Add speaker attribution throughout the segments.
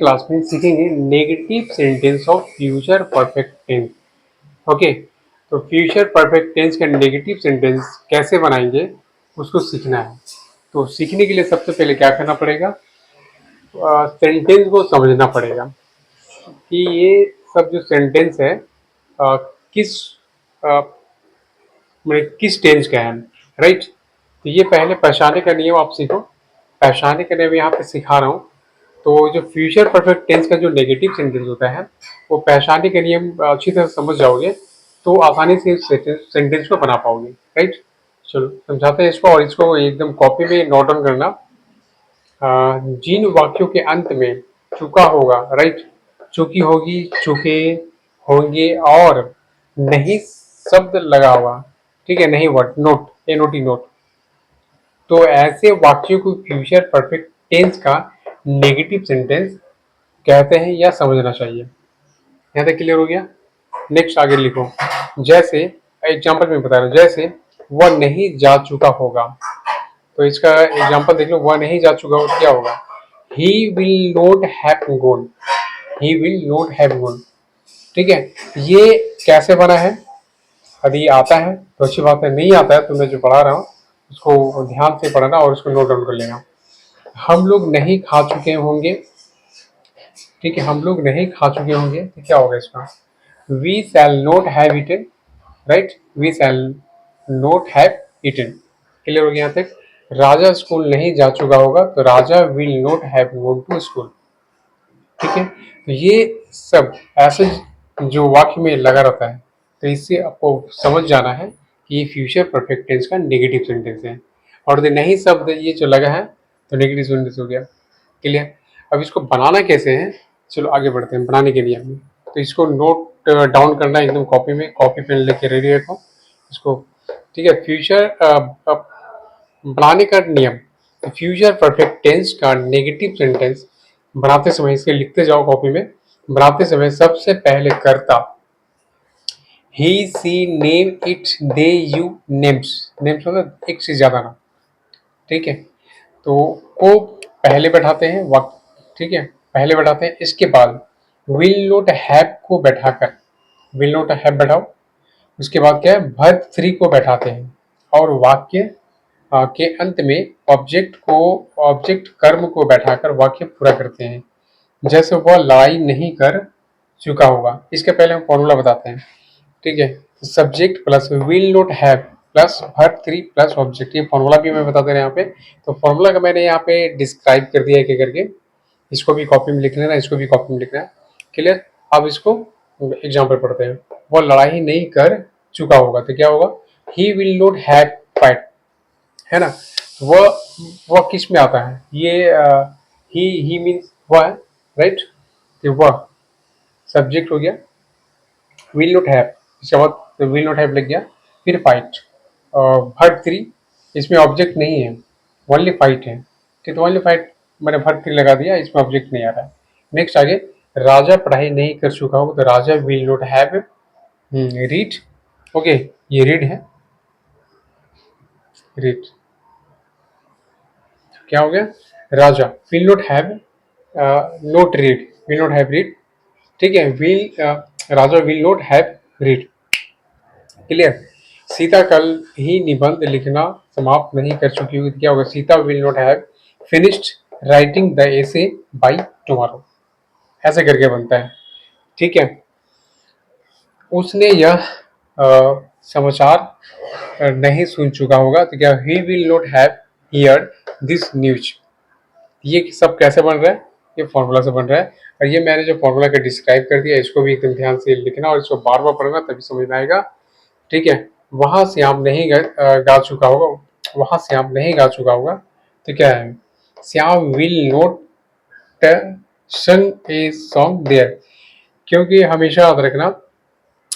Speaker 1: Class में सीखेंगे negative sentence of future perfect tense. Okay, तो फ्यूचर परफेक्ट टेंस का नेगेटिव सेंटेंस कैसे बनाएंगे उसको सीखना है। तो सीखने के लिए सबसे पहले क्या करना पड़ेगा, सेंटेंस को समझना पड़ेगा कि ये सब जो सेंटेंस है किस अ, मतलब किस टेंस का है, राइट। तो ये पहले पहचानने का नियम आप सीखो। पहचानने का नियम यहाँ पे सिखा रहा हूँ। तो जो फ्यूचर परफेक्ट टेंस का जो नेगेटिव सेंटेंस होता है वो पहचानने के नियम अच्छी तरह समझ जाओगे तो आसानी से इस सेंटेंस को बना पाओगे, राइट। चलो समझाते हैं इसको, और इसको एकदम कॉपी में नोट डाउन करना। जिन वाक्यों के अंत में चुका होगा, राइट, चुकी होगी, चुके होंगे और नहीं शब्द लगा हुआ, ठीक है, नहीं वर्ड, नोट, एनओटी नोट, तो ऐसे वाक्यों को फ्यूचर परफेक्ट टेंस का नेगेटिव सेंटेंस कहते हैं या समझना चाहिए। यहाँ तक क्लियर हो गया। नेक्स्ट आगे लिखो, जैसे एग्जाम्पल में बता रहा हूँ, जैसे वह नहीं जा चुका होगा। तो इसका एग्जाम्पल देख लो, वह नहीं जा चुका हो क्या होगा, he will not have gone, he will not have gone, ठीक है। ये कैसे बना है, यदि आता है तो अच्छी बात है, नहीं आता है तो मैं जो पढ़ा रहा हूँ उसको ध्यान से पढ़ना और उसको नोट डाउन कर लेना। हम लोग नहीं खा चुके होंगे, ठीक है, हम लोग नहीं खा चुके होंगे तो क्या होगा इसका, we shall not have eaten, right, we shall not have eaten. Clear हो गया यहाँ तक। राजा स्कूल नहीं जा चुका होगा तो Raja will not have gone to school, ठीक है। तो ये सब ऐसे जो वाक्य में लगा रहता है, तो इससे आपको समझ जाना है कि ये फ्यूचर परफेक्ट टेंस का नेगेटिव सेंटेंस है। और यदि नहीं शब्द ये जो लगा है तो नेगेटिव सेंटेंस हो गया। क्लियर। अब इसको बनाना कैसे है, चलो आगे बढ़ते हैं बनाने के लिए हमें। तो इसको नोट डाउन करना एकदम कॉपी में, कॉपी पेन लेके रेडी रखो इसको, ठीक है। फ्यूचर बनाने का नियम, तो फ्यूचर परफेक्ट टेंस का नेगेटिव सेंटेंस बनाते समय इसके लिखते जाओ कॉपी में। बनाते समय सबसे पहले कर्ता, he she name it they you names, names मतलब एक से ज्यादा ना, ठीक है। तो को पहले बैठाते हैं वक्त, ठीक है, पहले बैठाते हैं। इसके बाद विल नॉट हैव को बैठाकर, विल नॉट हैव बैठाओ। उसके बाद क्या है, वर्ब थ्री को बैठाते हैं और वाक्य के अंत में ऑब्जेक्ट को, ऑब्जेक्ट कर्म को बैठाकर वाक्य पूरा करते हैं। जैसे वह लड़ाई नहीं कर चुका होगा, इसके पहले हम फॉर्मूला बताते हैं, ठीक है। Subject plus will not have plus verb three plus object, ये फॉर्मूला भी मैं बता दे रहा हूँ यहाँ पे। तो फॉर्मूला का मैंने यहाँ पे डिस्क्राइब कर दिया है करके, इसको भी कॉपी में लिख लेना, इसको भी कॉपी में लिखना है। क्लियर। अब इसको एग्जाम्पल पढ़ते हैं। वह लड़ाई नहीं कर चुका होगा तो क्या होगा, he will not have fight, है ना। वह वह किस में आता है, ये ही मीन्स वह है, राइट। तो वह सब्जेक्ट हो गया, विल नॉट हैव, इसके बाद विल नॉट हैव लग गया, फिर फाइट, वर्ब थ्री, इसमें ऑब्जेक्ट नहीं है, ओनली फाइट है, ठीक है। ओनली फाइट मैंने वर्ब थ्री लगा दिया, इसमें ऑब्जेक्ट नहीं आ रहा है। नेक्स्ट आगे, राजा पढ़ाई नहीं कर चुका होगा तो Raja will not have read, okay, ये रीड है, रीड, क्या हो गया, Raja will not have not read, will not have read, ठीक है, will Raja will not have read. Clear. Sita कल ही निबंध लिखना समाप्त नहीं कर चुकी हुई, क्या होगा, Sita will not have finished writing the essay by tomorrow, ऐसे करके बनता है, ठीक है। उसने यह समाचार नहीं सुन चुका होगा तो क्या, he will not have heard this news. ये सब कैसे बन रहा है, ये फॉर्मूला से बन रहा है। और ये मैंने जो फॉर्मूला का डिस्क्राइब कर दिया, इसको भी एकदम ध्यान से लिखना और इसको बार बार पढ़ना तभी समझ में आएगा, ठीक है। वहां से आप नहीं गा चुका होगा, वहां से आप नहीं गा चुका होगा तो क्या है, श्याम विल नॉट संग ए सॉन्ग देयर, क्योंकि हमेशा याद रखना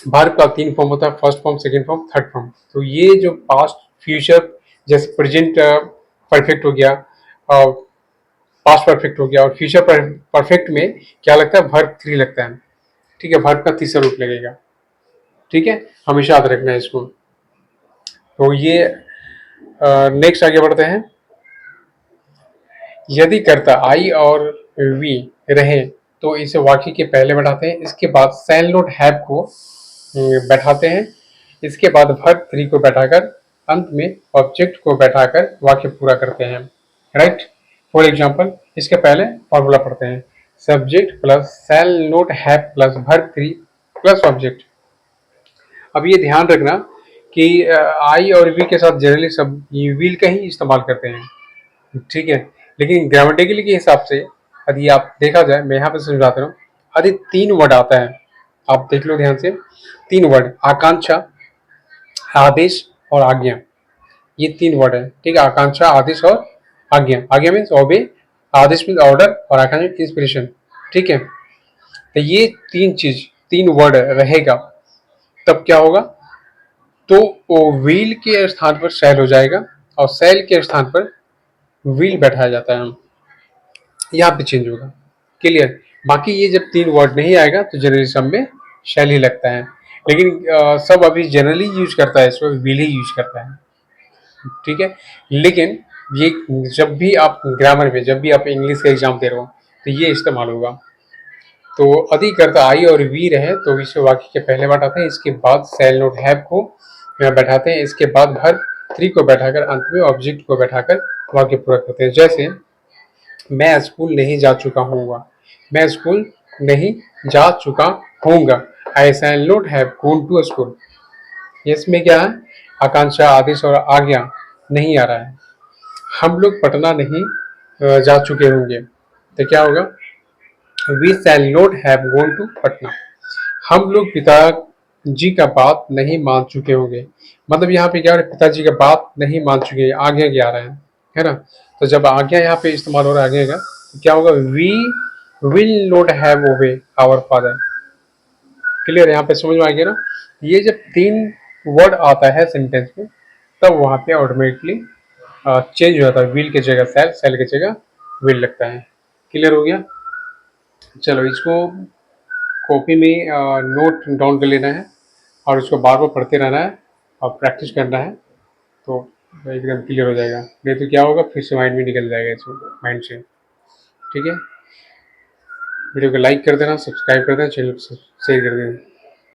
Speaker 1: वर्ब का तीन फॉर्म होता है, first form, second form, third form. तो ये जो पास्ट फ्यूचर, जैसे प्रेजेंट परफेक्ट हो गया, पास्ट परफेक्ट हो गया, और फ्यूचर परफेक्ट में क्या लगता है, वर्ब थ्री लगता है, ठीक है, वर्ब का तीसरा रूप लगेगा, ठीक है, हमेशा याद रखना है इसको। तो ये नेक्स्ट आगे बढ़ते हैं। यदि करता आई और वी रहे, तो इसे वाक्य के पहले बैठाते हैं, इसके बाद शैल नॉट हैव को बैठाते हैं, इसके बाद वर्ब 3 को बैठाकर अंत में ऑब्जेक्ट को बैठाकर वाक्य पूरा करते हैं। राइट। फॉर एग्जाम्पल इसके पहले फॉर्मूला पढ़ते हैं, subject plus shell not have plus verb 3 plus object. अब ये ध्यान रखना कि आई और वी के साथ जनरली सब ये विल का ही इस्तेमाल करते हैं, ठीक है। लेकिन ग्रामेटिकली के हिसाब से यदि आप देखा जाए, मैं यहाँ पे समझाता हूँ, यदि 3 वर्ड आता है, आप देख लो ध्यान से, 3 वर्ड, आकांक्षा, आदेश और आज्ञा, ये 3 वर्ड है, ठीक है। आकांक्षा, आदेश और आज्ञा। आज्ञा मीन्स ओबे, आदेश मीन्स ऑर्डर और आकांक्षा मीन्स इंस्पिरेशन, ठीक है। तो ये 3 चीज, 3 वर्ड रहेगा, तब क्या होगा, तो वो व्हील के स्थान पर शैल हो जाएगा और शैल के स्थान पर व्हील बैठाया जाता है, यहाँ पे चेंज होगा। क्लियर। बाकी ये जब 3 वर्ड नहीं आएगा तो जनरली सब में शैल ही लगता है, लेकिन सब अभी जनरली यूज करता है, इसमें विल ही यूज करता है, ठीक है। लेकिन ये जब भी आप ग्रामर में, जब भी आप इंग्लिश का एग्जाम दे रहे हो तो ये इस्तेमाल होगा। तो अधिकर्ता आई और वी रहे तो इसे वाक्य के पहले बैठाते हैं, इसके बाद शैल नॉट हैव को बैठाते हैं, इसके बाद वर्ब 3 को बैठाकर अंत में ऑब्जेक्ट को बैठाकर वाक्य पूरा करते हैं। जैसे मैं स्कूल नहीं जा चुका हूँगा, मैं स्कूल नहीं जा चुका हूँगा, I shall not have gone to school. इसमें क्या है, आकांक्षा, आदेश और आज्ञा नहीं आ रहा है। हम लोग पटना नहीं जा चुके होंगे, तो क्या होगा, we shall not have gone to Patna. हम लोग पिताजी का बात नहीं मान चुके होंगे, मतलब यहाँ पे क्या है, पिताजी का बात नहीं मान चुके, आज्ञा क्या आ रहा है ना। तो जब आज्ञा यहाँ पे इस्तेमाल हो रहा है आज्ञा का, तो क्या होगा, we will not have obey our father. Clear, यहाँ पे समझ में आ गया ना। ये जब 3 वर्ड आता है सेंटेंस में, तब वहाँ पे ऑटोमेटिकली चेंज हो जाता है, विल की जगह सेल, सेल की जगह विल लगता है। क्लियर हो गया। चलो इसको कॉपी में नोट डाउन कर लेना है और उसको बार बार पढ़ते रहना है और प्रैक्टिस करना है, तो एकदम क्लियर हो जाएगा। नहीं तो क्या होगा, फिर से माइंड में निकल जाएगा इसको, माइंड से, ठीक है। वीडियो को लाइक कर देना, सब्सक्राइब कर देना, चैनल को शेयर कर देना।